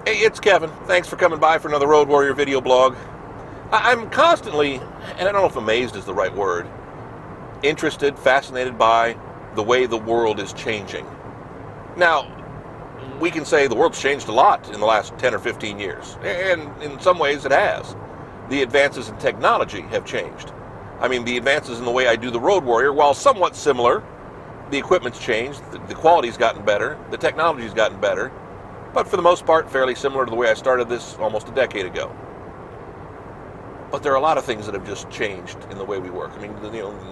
Hey, it's Kevin. Thanks for coming by for another Road Warrior video blog. I'm constantly, and I don't know if amazed is the right word, interested, fascinated by the way the world is changing. Now, we can say the world's changed a lot in the last 10 or 15 years, and in some ways it has. The advances in technology have changed. I mean, the advances in the way I do the Road Warrior, while somewhat similar, the equipment's changed, the quality's gotten better, the technology's gotten better, but for the most part, fairly similar to the way I started this almost a decade ago. But there are a lot of things that have just changed in the way we work. I mean,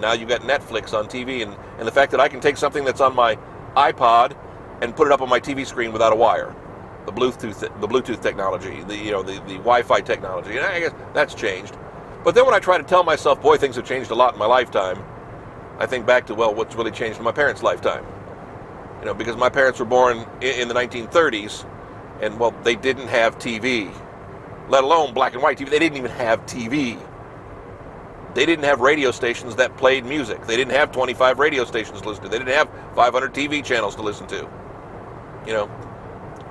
now you've got Netflix on TV, and the fact that I can take something that's on my iPod and put it up on my TV screen without a wire. The Bluetooth technology, the Wi-Fi technology, and I guess that's changed. But then when I try to tell myself, boy, things have changed a lot in my lifetime, I think back to, well, what's really changed in my parents' lifetime? Because my parents were born in the 1930s, and, well, they didn't have TV, let alone black and white TV. They didn't even have TV. They didn't have radio stations that played music. They didn't have 25 radio stations to listen to. They didn't have 500 TV channels to listen to.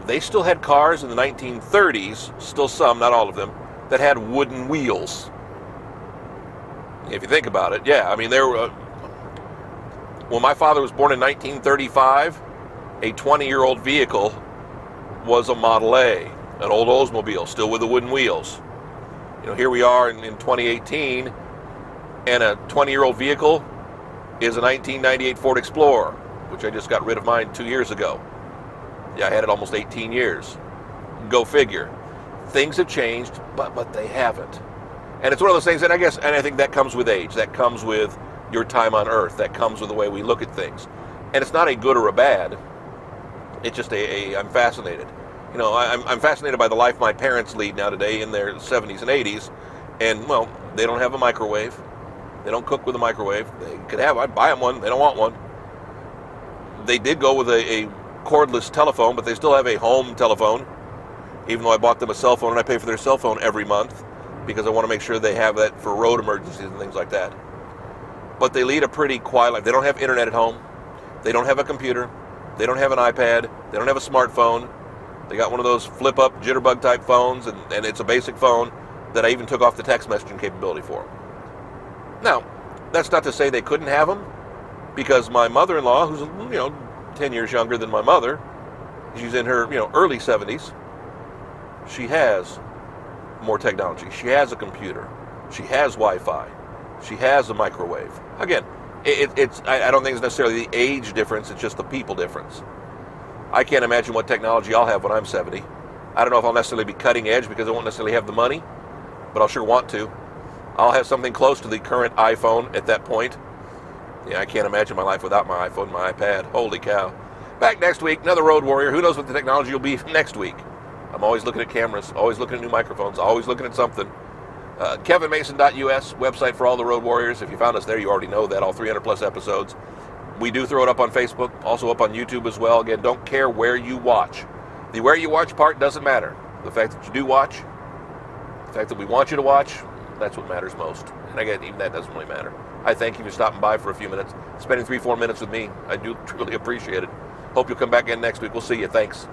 They still had cars in the 1930s, still some, not all of them, that had wooden wheels. If you think about it, yeah, I mean, there were... When my father was born in 1935, a 20-year-old vehicle was a Model A, an old Oldsmobile, still with the wooden wheels. Here we are in 2018, and a 20-year-old vehicle is a 1998 Ford Explorer, which I just got rid of mine 2 years ago. Yeah, I had it almost 18 years. Go figure. Things have changed, but they haven't. And it's one of those things that I think that comes with age. That comes with your time on Earth. That comes with the way we look at things. And it's not a good or a bad. It's just I'm fascinated. I'm fascinated by the life my parents lead now today in their 70s and 80s. And, well, they don't have a microwave. They don't cook with a microwave. I'd buy them one. They don't want one. They did go with a cordless telephone, but they still have a home telephone, even though I bought them a cell phone and I pay for their cell phone every month because I want to make sure they have that for road emergencies and things like that. But they lead a pretty quiet life. They don't have internet at home. They don't have a computer. They don't have an iPad. They don't have a smartphone. They got one of those flip-up jitterbug type phones, and it's a basic phone that I even took off the text messaging capability for them. Now, that's not to say they couldn't have them, because my mother-in-law, who's 10 years younger than my mother, she's in her early 70s. She has more technology. She has a computer. She has Wi-Fi. She has a microwave. Again, I don't think it's necessarily the age difference, it's just the people difference. I can't imagine what technology I'll have when I'm 70. I don't know if I'll necessarily be cutting edge because I won't necessarily have the money, but I'll sure want to. I'll have something close to the current iPhone at that point. Yeah, I can't imagine my life without my iPhone and my iPad. Holy cow. Back next week, another Road Warrior. Who knows what the technology will be next week? I'm always looking at cameras, always looking at new microphones, always looking at something. KevinMason.us, website for all the Road Warriors. If you found us there, you already know that, all 300 plus episodes. We do throw it up on Facebook, also up on YouTube as well. Again, don't care where you watch. The where you watch part doesn't matter. The fact that you do watch, the fact that we want you to watch, that's what matters most. And again, even that doesn't really matter. I thank you for stopping by for a few minutes, spending 3-4 minutes with me. I do truly appreciate it. Hope you'll come back in next week. We'll see you. Thanks.